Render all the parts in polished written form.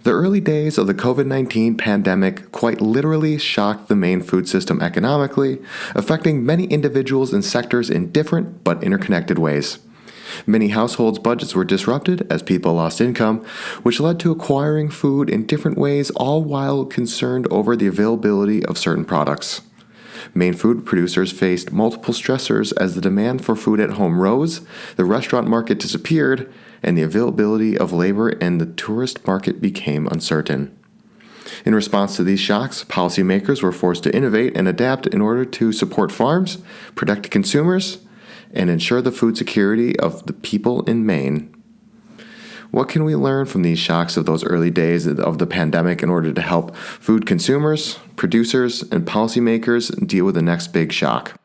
The early days of the COVID-19 pandemic quite literally shocked the Maine food system economically, affecting many individuals and sectors in different but interconnected ways. Many households' budgets were disrupted as people lost income, which led to acquiring food in different ways, all while concerned over the availability of certain products. Maine food producers faced multiple stressors as the demand for food at home rose, the restaurant market disappeared, and the availability of labor in the tourist market became uncertain. In response to these shocks, policymakers were forced to innovate and adapt in order to support farms, protect consumers, and ensure the food security of the people in Maine. What can we learn from these shocks of those early days of the pandemic in order to help food consumers, producers, and policymakers deal with the next big shock?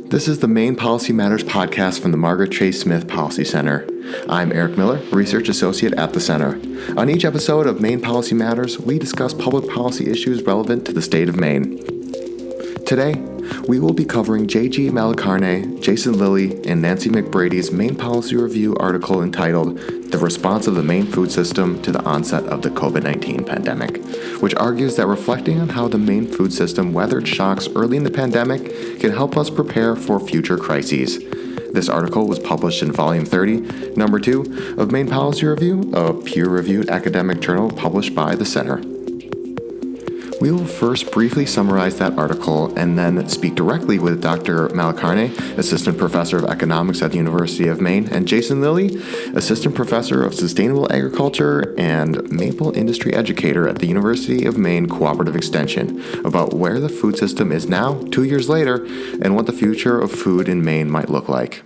This is the Maine Policy Matters podcast from the Margaret Chase Smith Policy Center. I'm Eric Miller, Research Associate at the Center. On each episode of Maine Policy Matters, we discuss public policy issues relevant to the state of Maine. Today, we will be covering J.G. Malacarne, Jason Lilley, and Nancy McBrady's Maine Policy Review article entitled The Response of the Maine Food System to the Onset of the COVID-19 Pandemic, which argues that reflecting on how the Maine food system weathered shocks early in the pandemic can help us prepare for future crises. This article was published in Volume 30, Number 2 of Maine Policy Review, a peer-reviewed academic journal published by the Center. We will first briefly summarize that article and then speak directly with Dr. Malacarne, Assistant Professor of Economics at the University of Maine, and Jason Lilley, Assistant Professor of Sustainable Agriculture and Maple Industry Educator at the University of Maine Cooperative Extension, about where the food system is now, 2 years later, and what the future of food in Maine might look like.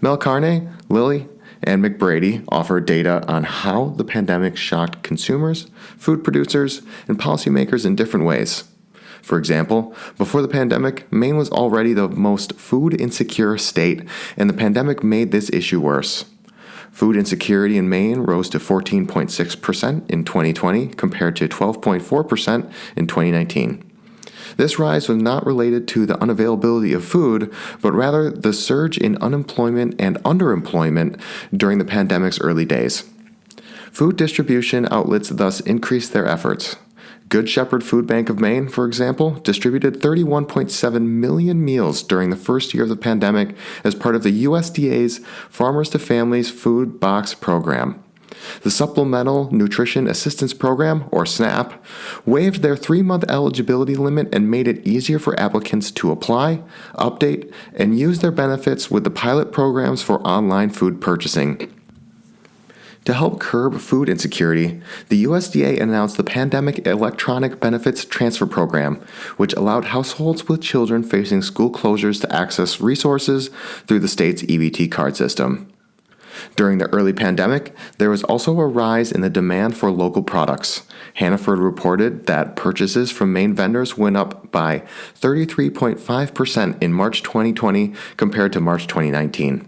Malacarne, Lilley, and McBrady offer data on how the pandemic shocked consumers, food producers, and policymakers in different ways. For example, before the pandemic, Maine was already the most food insecure state, and the pandemic made this issue worse. Food insecurity in Maine rose to 14.6% in 2020 compared to 12.4% in 2019. This rise was not related to the unavailability of food, but rather the surge in unemployment and underemployment during the pandemic's early days. Food distribution outlets thus increased their efforts. Good Shepherd Food Bank of Maine, for example, distributed 31.7 million meals during the first year of the pandemic as part of the USDA's Farmers to Families Food Box program. The Supplemental Nutrition Assistance Program, or SNAP, waived their 3-month eligibility limit and made it easier for applicants to apply, update, and use their benefits with the pilot programs for online food purchasing. To help curb food insecurity, the USDA announced the Pandemic Electronic Benefits Transfer Program, which allowed households with children facing school closures to access resources through the state's EBT card system. During the early pandemic, there was also a rise in the demand for local products. Hannaford reported that purchases from Maine vendors went up by 33.5% in March 2020 compared to March 2019.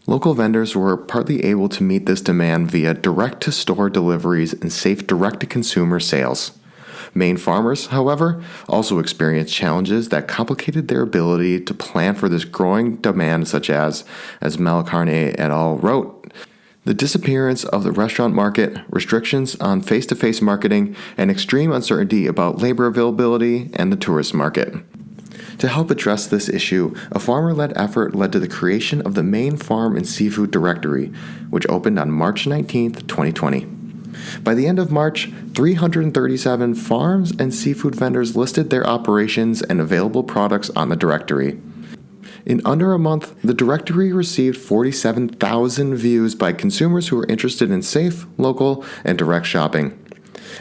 Local vendors were partly able to meet this demand via direct-to-store deliveries and safe direct-to-consumer sales. Maine farmers, however, also experienced challenges that complicated their ability to plan for this growing demand, such as Malacarne et al. Wrote, the disappearance of the restaurant market, restrictions on face-to-face marketing, and extreme uncertainty about labor availability and the tourist market. To help address this issue, a farmer-led effort led to the creation of the Maine Farm and Seafood Directory, which opened on March 19, 2020. By the end of March, 337 farms and seafood vendors listed their operations and available products on the directory. In under a month, the directory received 47,000 views by consumers who were interested in safe, local, and direct shopping.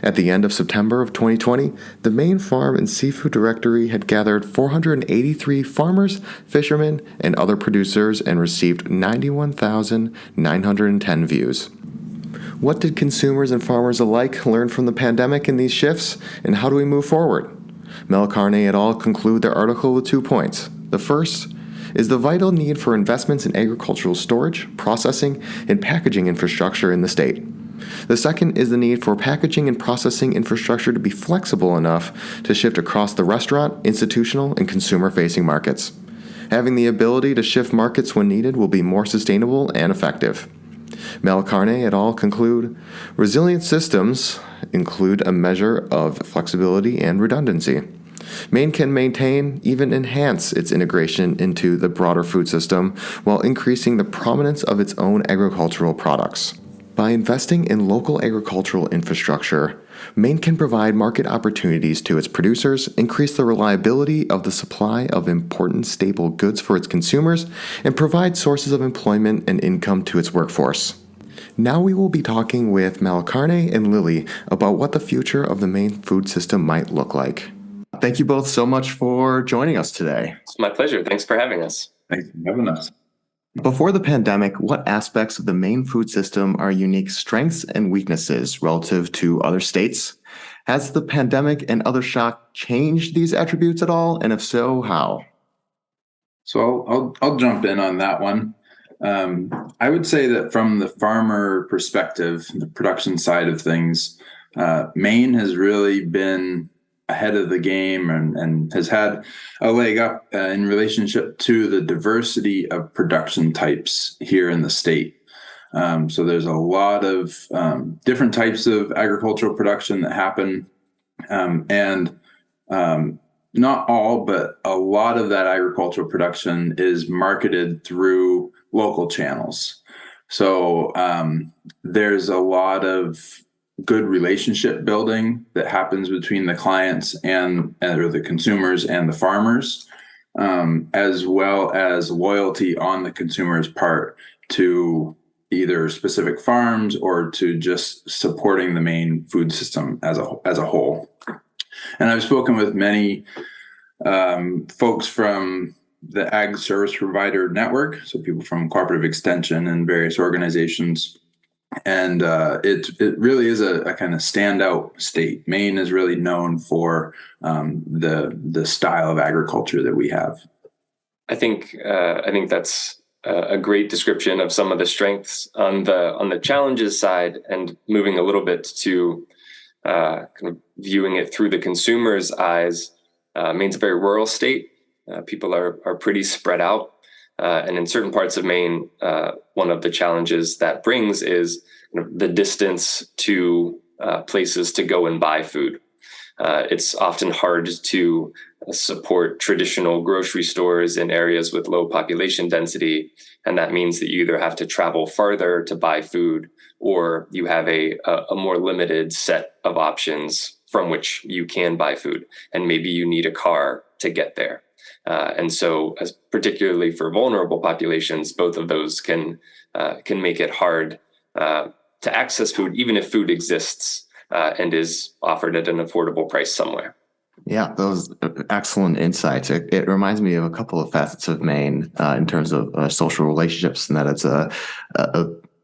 At the end of September of 2020, the Maine Farm and Seafood Directory had gathered 483 farmers, fishermen, and other producers and received 91,910 views. What did consumers and farmers alike learn from the pandemic in these shifts, and how do we move forward? Malacarne et al. Conclude their article with 2 points. The first is the vital need for investments in agricultural storage, processing, and packaging infrastructure in the state. The second is the need for packaging and processing infrastructure to be flexible enough to shift across the restaurant, institutional, and consumer-facing markets. Having the ability to shift markets when needed will be more sustainable and effective. Malacarne et al. Conclude, resilient systems include a measure of flexibility and redundancy. Maine can maintain, even enhance its integration into the broader food system while increasing the prominence of its own agricultural products. By investing in local agricultural infrastructure, Maine can provide market opportunities to its producers, increase the reliability of the supply of important staple goods for its consumers, and provide sources of employment and income to its workforce. Now we will be talking with Malacarne and Lilley about what the future of the Maine food system might look like. Thank you both so much for joining us today. It's my pleasure. Thanks for having us. Thanks for having us. Before the pandemic, what aspects of the Maine food system are unique strengths and weaknesses relative to other states? Has the pandemic and other shock changed these attributes at all? And if so, how? So I'll jump in on that one. I would say that from the farmer perspective, the production side of things, Maine has really been ahead of the game and has had a leg up in relationship to the diversity of production types here in the state. So there's a lot of different types of agricultural production that happen, and not all, but a lot of that agricultural production is marketed through local channels. So there's a lot of good relationship building that happens between the clients or the consumers and the farmers, as well as loyalty on the consumer's part to either specific farms or to just supporting the Maine food system as a whole. And I've spoken with many folks from the Ag Service Provider Network, so people from Cooperative Extension and various organizations. And it really is a kind of standout state. Maine is really known for the style of agriculture that we have. I think that's a great description of some of the strengths. On the challenges side, and moving a little bit to kind of viewing it through the consumer's eyes, Maine's a very rural state. People are pretty spread out. And in certain parts of Maine, one of the challenges that brings is the distance to places to go and buy food. It's often hard to support traditional grocery stores in areas with low population density. And that means that you either have to travel farther to buy food, or you have a more limited set of options from which you can buy food. And maybe you need a car to get there. And so, particularly for vulnerable populations, both of those can make it hard to access food, even if food exists and is offered at an affordable price somewhere. Yeah, those excellent insights. It reminds me of a couple of facets of Maine in terms of social relationships, and that it's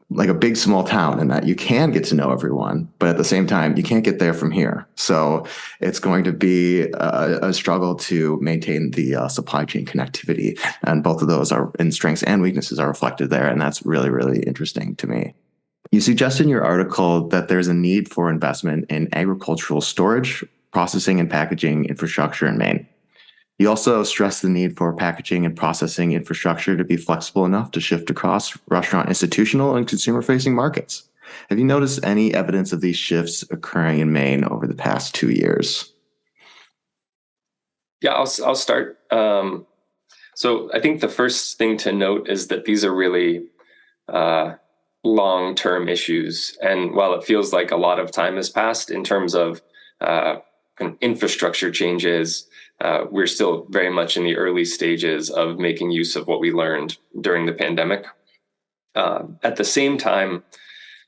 like a big small town, and that you can get to know everyone, but at the same time, you can't get there from here. So it's going to be a struggle to maintain the supply chain connectivity, and both of those are in strengths and weaknesses are reflected there, and that's really, really interesting to me. You suggest in your article that there's a need for investment in agricultural storage, processing, and packaging infrastructure in Maine. You also stress the need for packaging and processing infrastructure to be flexible enough to shift across restaurant, institutional, and consumer-facing markets. Have you noticed any evidence of these shifts occurring in Maine over the past 2 years? Yeah, I'll start. So I think the first thing to note is that these are really long-term issues. And while it feels like a lot of time has passed in terms of kind of infrastructure changes, we're still very much in the early stages of making use of what we learned during the pandemic. At the same time,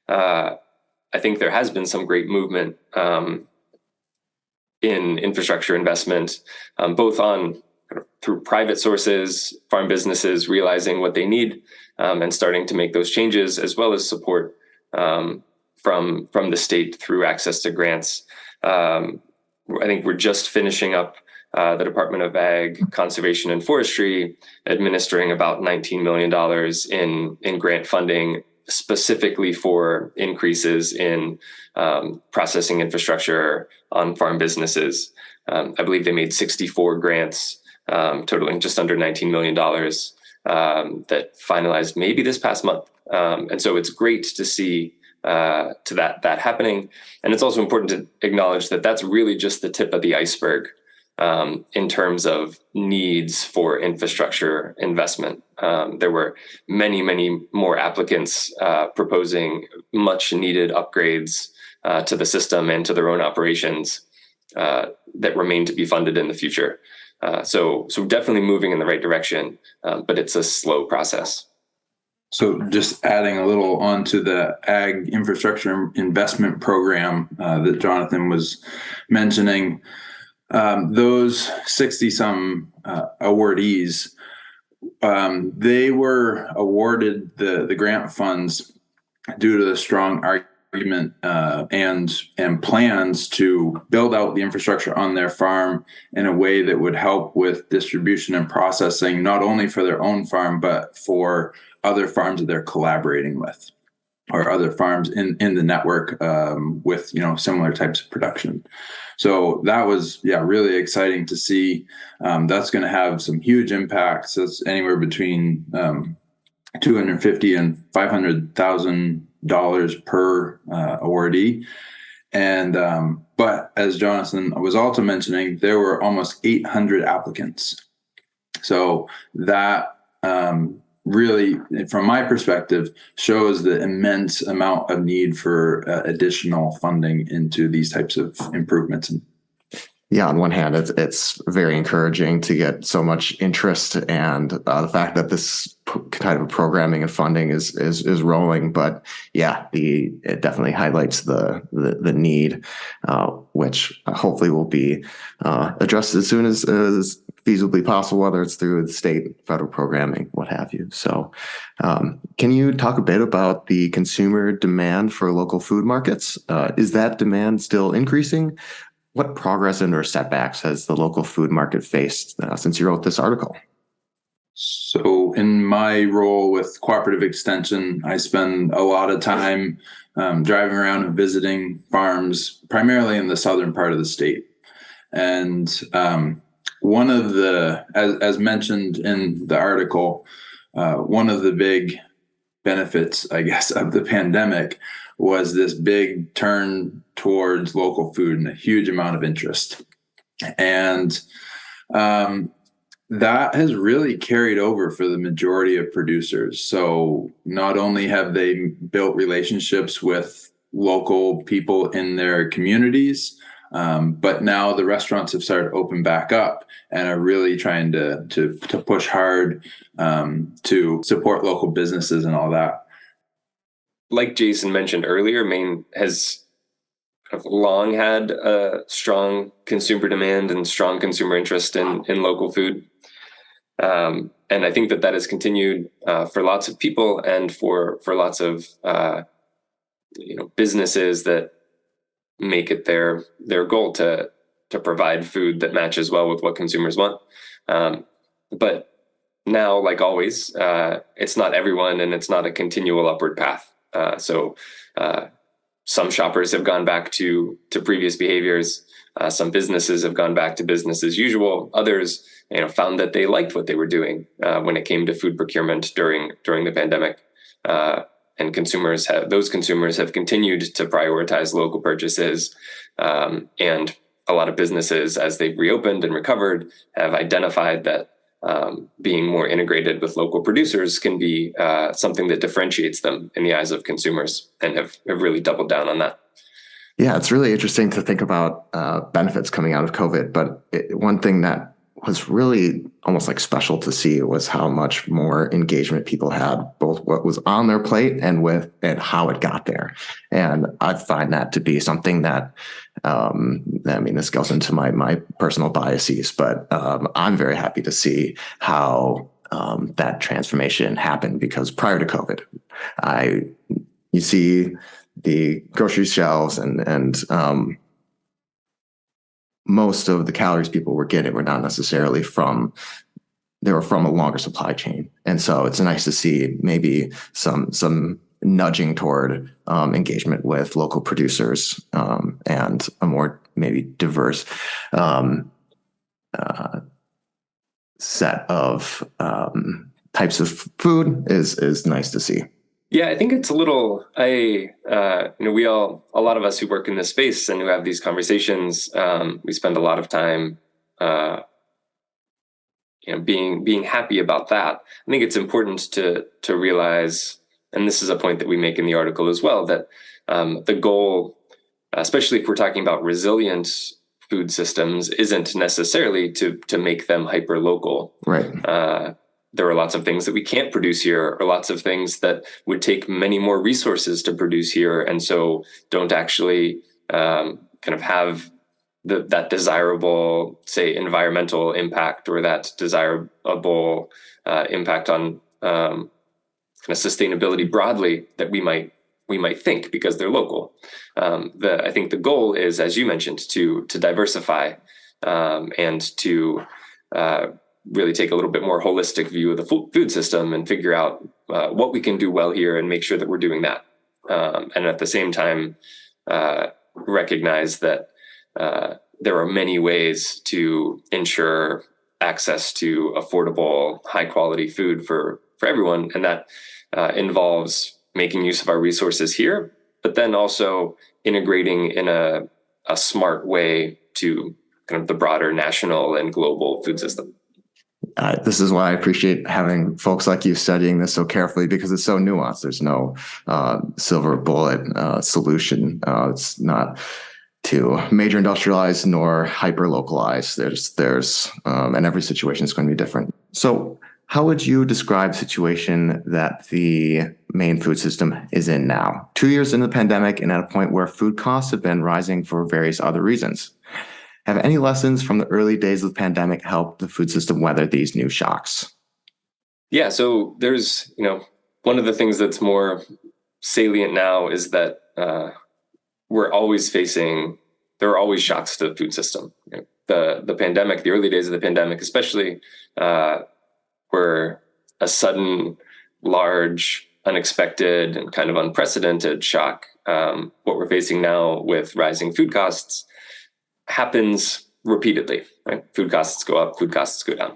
I think there has been some great movement in infrastructure investment, both on through private sources, farm businesses realizing what they need and starting to make those changes, as well as support from the state through access to grants. I think we're just finishing up the Department of Ag, Conservation and Forestry administering about $19 million in grant funding specifically for increases in processing infrastructure on farm businesses. I believe they made 64 grants totaling just under $19 million that finalized maybe this past month. And so it's great to see that happening. And it's also important to acknowledge that that's really just the tip of the iceberg in terms of needs for infrastructure investment. There were many, many more applicants proposing much needed upgrades to the system and to their own operations that remain to be funded in the future. So definitely moving in the right direction, but it's a slow process. So just adding a little onto the Ag Infrastructure Investment Program that Jonathan was mentioning, those 60-some awardees, they were awarded the grant funds due to the strong argument and plans to build out the infrastructure on their farm in a way that would help with distribution and processing, not only for their own farm, but for other farms that they're collaborating with, or other farms in the network with similar types of production. So that was really exciting to see. That's going to have some huge impacts. That's anywhere between $250,000 and $500,000 per awardee. And but as Jonathan was also mentioning, there were almost 800 applicants. So that really, from my perspective, shows the immense amount of need for additional funding into these types of improvements. Yeah, on one hand, it's very encouraging to get so much interest, and the fact that this kind of programming and funding is rolling. But yeah, it definitely highlights the need, which hopefully will be addressed as soon as feasibly possible, whether it's through the state, federal programming, what have you. So can you talk a bit about the consumer demand for local food markets? Is that demand still increasing? What progress and or setbacks has the local food market faced since you wrote this article? So in my role with Cooperative Extension, I spend a lot of time driving around and visiting farms, primarily in the southern part of the state. And one of the, as mentioned in the article, one of the big benefits, I guess, of the pandemic was this big turn towards local food and a huge amount of interest. And that has really carried over for the majority of producers. So not only have they built relationships with local people in their communities, but now the restaurants have started to open back up and are really trying to push hard to support local businesses and all that. Like Jason mentioned earlier, Maine has kind of long had a strong consumer demand and strong consumer interest in local food. And I think that has continued for lots of people and for lots of businesses that make it their goal to provide food that matches well with what consumers want. But now, like always, it's not everyone, and it's not a continual upward path. So some shoppers have gone back to previous behaviors. Some businesses have gone back to business as usual. Others, found that they liked what they were doing when it came to food procurement during the pandemic. And those consumers have continued to prioritize local purchases. And a lot of businesses, as they've reopened and recovered, have identified that being more integrated with local producers can be something that differentiates them in the eyes of consumers, and have really doubled down on that. Yeah, it's really interesting to think about benefits coming out of COVID. But one thing that was really almost like special to see was how much more engagement people had, both what was on their plate and how it got there. And I find that to be something that, this goes into my personal biases, but I'm very happy to see how that transformation happened, because prior to COVID, you see the grocery shelves and most of the calories people were getting were not necessarily they were from a longer supply chain. And so it's nice to see maybe some nudging toward engagement with local producers and a more maybe diverse set of types of food is nice to see. Yeah, I think it's a little. A lot of us who work in this space and who have these conversations, we spend a lot of time, uh, being happy about that. I think it's important to realize, and this is a point that we make in the article as well, that the goal, especially if we're talking about resilient food systems, isn't necessarily to make them hyper local. Right. There are lots of things that we can't produce here, or lots of things that would take many more resources to produce here, and so don't actually kind of have that desirable, say, environmental impact, or that desirable impact on kind of sustainability broadly that we might think, because they're local. I think the goal is, as you mentioned, to diversify and to really take a little bit more holistic view of the food system and figure out what we can do well here and make sure that we're doing that. And at the same time, recognize that there are many ways to ensure access to affordable, high quality food for everyone. And that involves making use of our resources here, but then also integrating in a smart way to kind of the broader national and global food system. This is why I appreciate having folks like you studying this so carefully, because it's so nuanced. There's no silver bullet solution. It's not too major industrialized nor hyper localized. And every situation is going to be different. So how would you describe the situation that the Maine food system is in now, 2 years into the pandemic and at a point where food costs have been rising for various other reasons? Have any lessons from the early days of the pandemic helped the food system weather these new shocks? Yeah, so there's, one of the things that's more salient now is that there are always shocks to the food system. The pandemic, the early days of the pandemic, especially, were a sudden, large, unexpected, and kind of unprecedented shock. What we're facing now with rising food costs happens repeatedly, right? Food costs go up, food costs go down.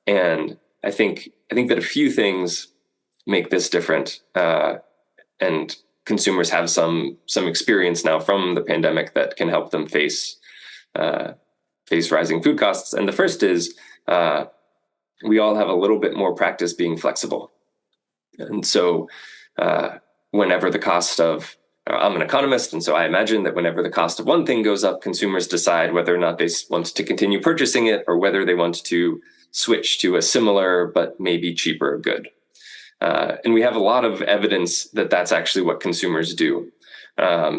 And I think that a few things make this different. And consumers have some experience now from the pandemic that can help them face rising food costs. And the first is we all have a little bit more practice being flexible. And so whenever the cost of I'm an economist, and so I imagine that whenever the cost of one thing goes up, consumers decide whether or not they want to continue purchasing it, or whether they want to switch to a similar but maybe cheaper good. And we have a lot of evidence that that's actually what consumers do.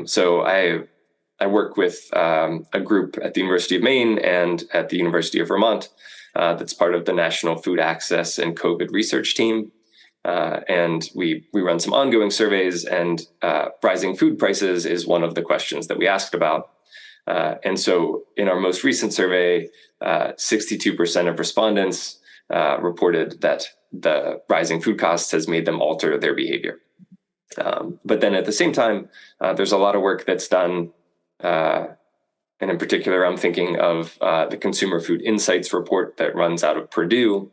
So I work with a group at the University of Maine and at the University of Vermont that's part of the National Food Access and COVID Research Team. And we run some ongoing surveys, and rising food prices is one of the questions that we asked about. And so in our most recent survey, 62% of respondents reported that the rising food costs has made them alter their behavior. But then at the same time, there's a lot of work that's done. And in particular, I'm thinking of the Consumer Food Insights report that runs out of Purdue.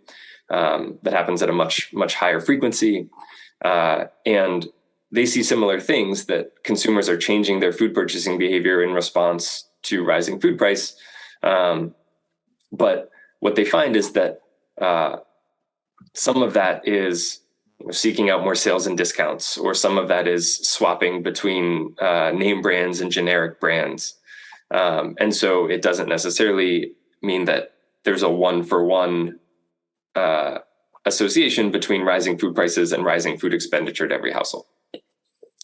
That happens at a much higher frequency, and they see similar things, that consumers are changing their food purchasing behavior in response to rising food price. But what they find is that some of that is seeking out more sales and discounts, or some of that is swapping between name brands and generic brands. And so it doesn't necessarily mean that there's a one-for-one association between rising food prices and rising food expenditure to every household.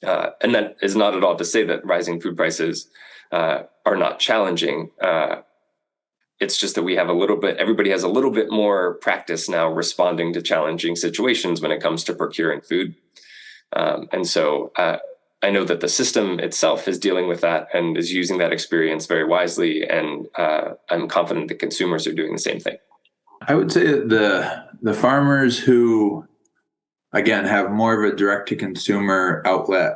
And that is not at all to say that rising food prices are not challenging. It's just that everybody has a little bit more practice now responding to challenging situations when it comes to procuring food. And so I know that the system itself is dealing with that and is using that experience very wisely. And I'm confident that consumers are doing the same thing. I would say that the farmers who, again, have more of a direct-to-consumer outlet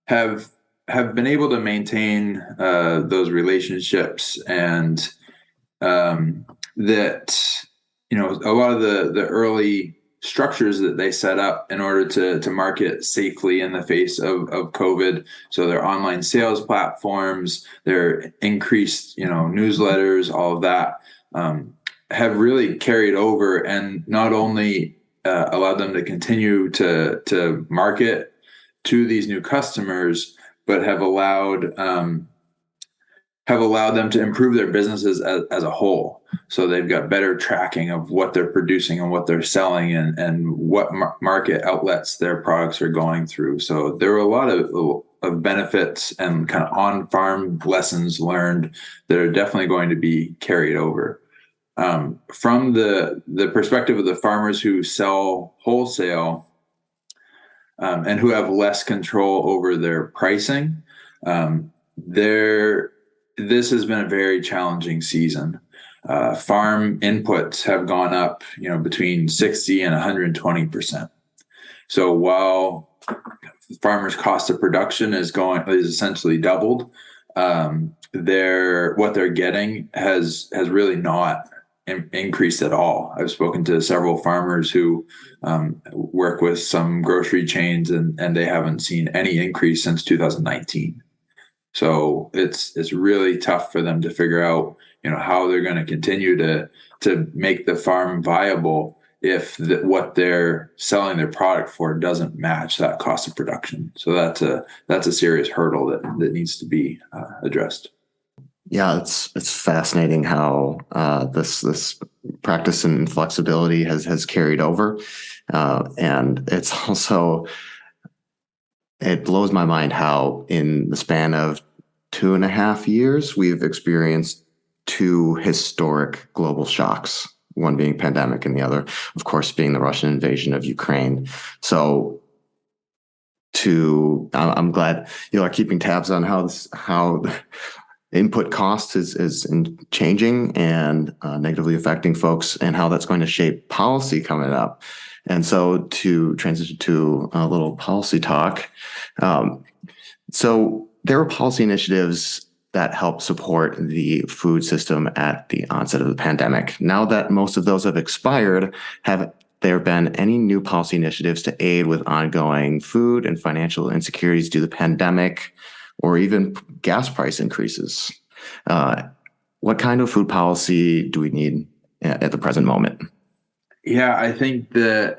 have been able to maintain those relationships, and that a lot of the early structures that they set up in order to market safely in the face of COVID. So their online sales platforms, their increased, newsletters, all of that have really carried over, and not only allowed them to continue to market to these new customers, but have allowed them to improve their businesses as a whole. So they've got better tracking of what they're producing and what they're selling, and what market outlets their products are going through. So there were a lot of benefits and kind of on-farm lessons learned that are definitely going to be carried over. From the perspective of the farmers who sell wholesale and who have less control over their pricing, this has been a very challenging season. Farm inputs have gone up, between 60 and 120%. So while farmers' cost of production is essentially doubled, what they're getting has really not increased at all. I've spoken to several farmers who work with some grocery chains, and they haven't seen any increase since 2019. So it's really tough for them to figure out, how they're going to continue to make the farm viable if what they're selling their product for doesn't match that cost of production. So that's a serious hurdle that needs to be addressed. Yeah, it's fascinating how this practice and flexibility has carried over, and it's also, it blows my mind how in the span of 2.5 years we've experienced two historic global shocks. One being pandemic, and the other, of course, being the Russian invasion of Ukraine. So, I'm glad you are keeping tabs on how input cost is changing and negatively affecting folks, and how that's going to shape policy coming up. And so, to transition to a little policy talk, so there were policy initiatives that help support the food system at the onset of the pandemic. Now that most of those have expired, have there been any new policy initiatives to aid with ongoing food and financial insecurities due to the pandemic, or even gas price increases? What kind of food policy do we need at the present moment? Yeah, I think that,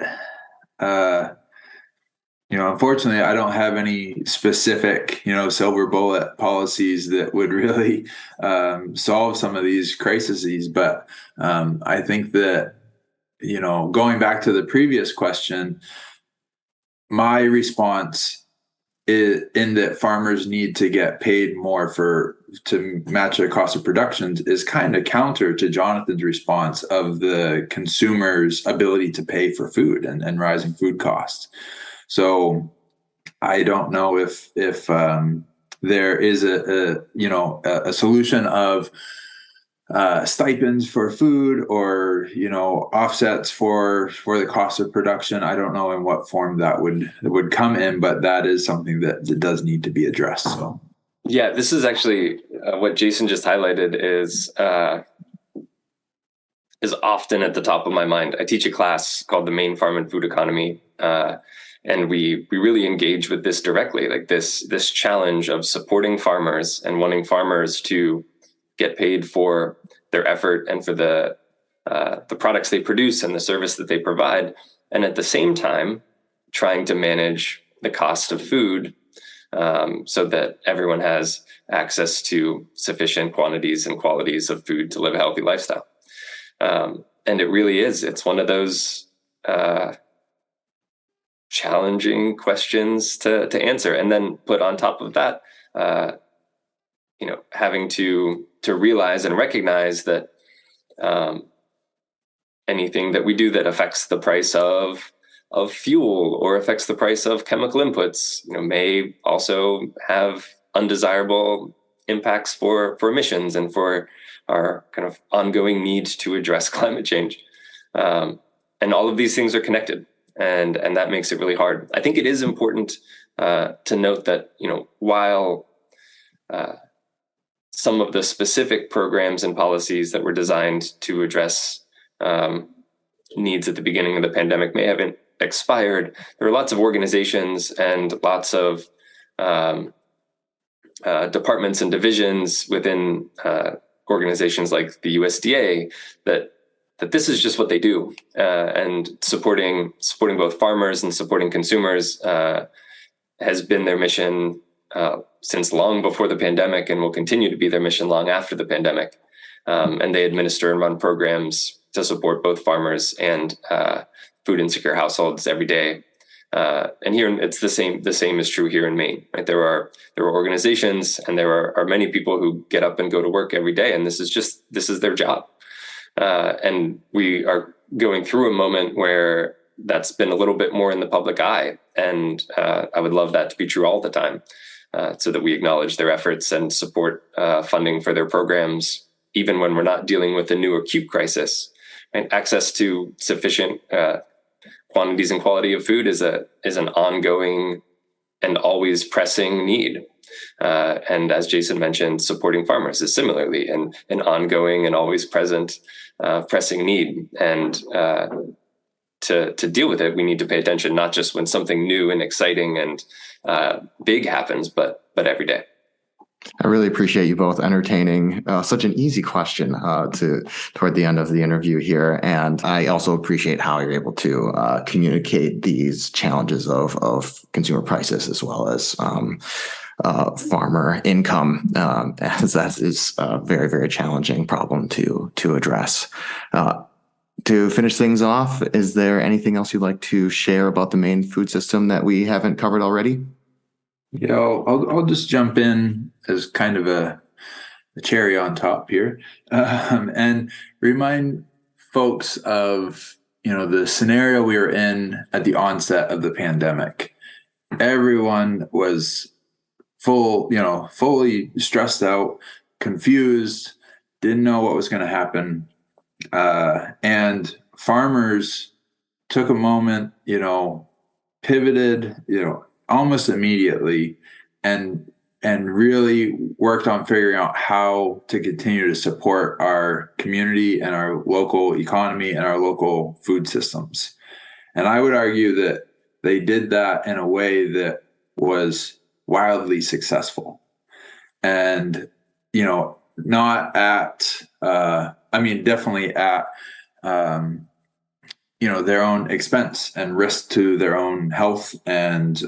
unfortunately, I don't have any specific, silver bullet policies that would really solve some of these crises. But I think that, going back to the previous question, my response is in that farmers need to get paid more to match their cost of production is kind of counter to Jonathan's response of the consumer's ability to pay for food and rising food costs. So I don't know if there is a solution of stipends for food, or offsets for the cost of production. I don't know in what form that would come in, but that is something that does need to be addressed. So yeah, this is actually what Jason just highlighted is often at the top of my mind. I teach a class called the Maine Farm and Food Economy. And we really engage with this directly, like this challenge of supporting farmers and wanting farmers to get paid for their effort and for the products they produce and the service that they provide, and at the same time trying to manage the cost of food so that everyone has access to sufficient quantities and qualities of food to live a healthy lifestyle. And it really is. It's one of those challenging questions to answer, and then put on top of that, having to realize and recognize that anything that we do that affects the price of fuel or affects the price of chemical inputs, may also have undesirable impacts for emissions and for our kind of ongoing need to address climate change. And all of these things are connected. And that makes it really hard. I think it is important to note that, while some of the specific programs and policies that were designed to address needs at the beginning of the pandemic may have expired. There are lots of organizations and lots of departments and divisions within organizations like the USDA that this is just what they do, and supporting both farmers and supporting consumers has been their mission since long before the pandemic, and will continue to be their mission long after the pandemic. And they administer and run programs to support both farmers and food insecure households every day. And here it's the same is true here in Maine, right? There are organizations, and there are many people who get up and go to work every day, and this is their job. And we are going through a moment where that's been a little bit more in the public eye. And I would love that to be true all the time, so that we acknowledge their efforts and support funding for their programs, even when we're not dealing with a new acute crisis. And access to sufficient quantities and quality of food is an ongoing and always pressing need. And as Jason mentioned, supporting farmers is similarly an ongoing and always present pressing need. And to deal with it, we need to pay attention, not just when something new and exciting and big happens, but every day. I really appreciate you both entertaining such an easy question toward the end of the interview here. And I also appreciate how you're able to communicate these challenges of consumer prices as well as farmer income, as that is a very, very challenging problem to address. To finish things off, is there anything else you'd like to share about the Maine food system that we haven't covered already? Yeah, I'll just jump in as kind of a cherry on top here, and remind folks of the scenario we were in at the onset of the pandemic. Everyone was fully stressed out, confused, didn't know what was going to happen, and farmers took a moment, pivoted, almost immediately, and really worked on figuring out how to continue to support our community and our local economy and our local food systems. And I would argue that they did that in a way that was wildly successful. And, not at, definitely at, their own expense and risk to their own health. And,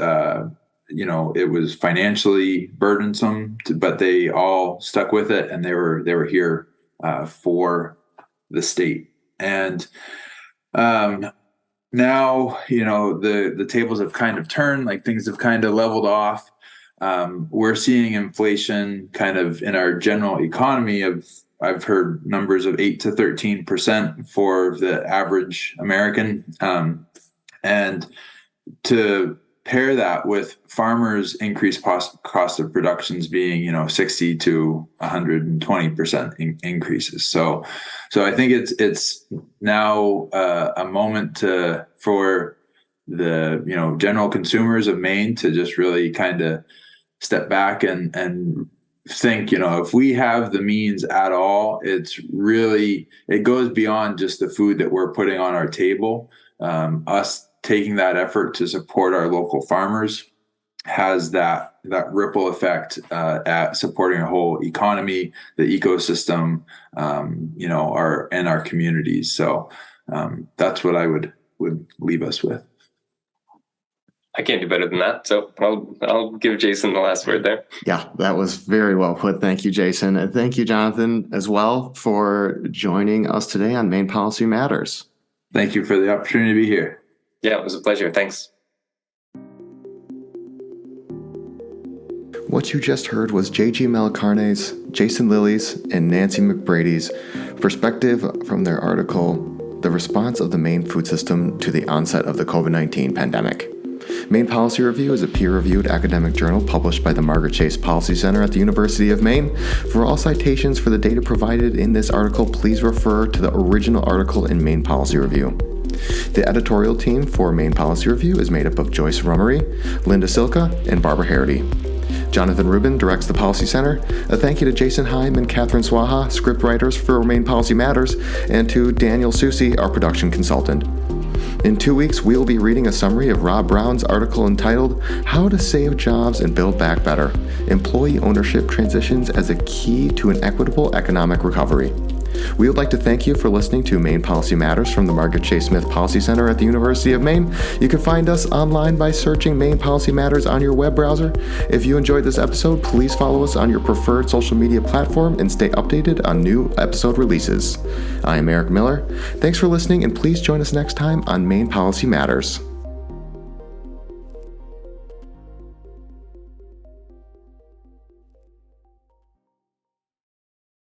it was financially burdensome, but they all stuck with it, and they were here for the state. And now, the tables have kind of turned, like things have kind of leveled off. We're seeing inflation kind of in our general economy I've heard numbers of 8 to 13% for the average American. And to pair that with farmers' increased cost of productions being, 60 to 120% increases. So I think it's now a moment for the, general consumers of Maine to just really kind of step back and think, if we have the means at all, it goes beyond just the food that we're putting on our table. Us taking that effort to support our local farmers has that ripple effect at supporting our whole economy, the ecosystem, and our communities. So that's what I would leave us with. I can't do better than that. So I'll give Jason the last word there. Yeah, that was very well put. Thank you, Jason. And thank you, Jonathan, as well, for joining us today on Maine Policy Matters. Thank you for the opportunity to be here. Yeah, it was a pleasure. Thanks. What you just heard was J.G. Malacarne's, Jason Lilley's, and Nancy McBrady's perspective from their article, The Response of the Maine Food System to the Onset of the COVID-19 Pandemic. Maine Policy Review is a peer-reviewed academic journal published by the Margaret Chase Policy Center at the University of Maine. For all citations for the data provided in this article, please refer to the original article in Maine Policy Review. The editorial team for Maine Policy Review is made up of Joyce Rummery, Linda Silka, and Barbara Harity. Jonathan Rubin directs the Policy Center. A thank you to Jason Heim and Catherine Swaha, scriptwriters for Maine Policy Matters, and to Daniel Susi, our production consultant. In 2 weeks, we will be reading a summary of Rob Brown's article entitled, How to Save Jobs and Build Back Better: Employee Ownership Transitions as a Key to an Equitable Economic Recovery. We would like to thank you for listening to Maine Policy Matters from the Margaret Chase Smith Policy Center at the University of Maine. You can find us online by searching Maine Policy Matters on your web browser. If you enjoyed this episode, please follow us on your preferred social media platform and stay updated on new episode releases. I am Eric Miller. Thanks for listening, and please join us next time on Maine Policy Matters.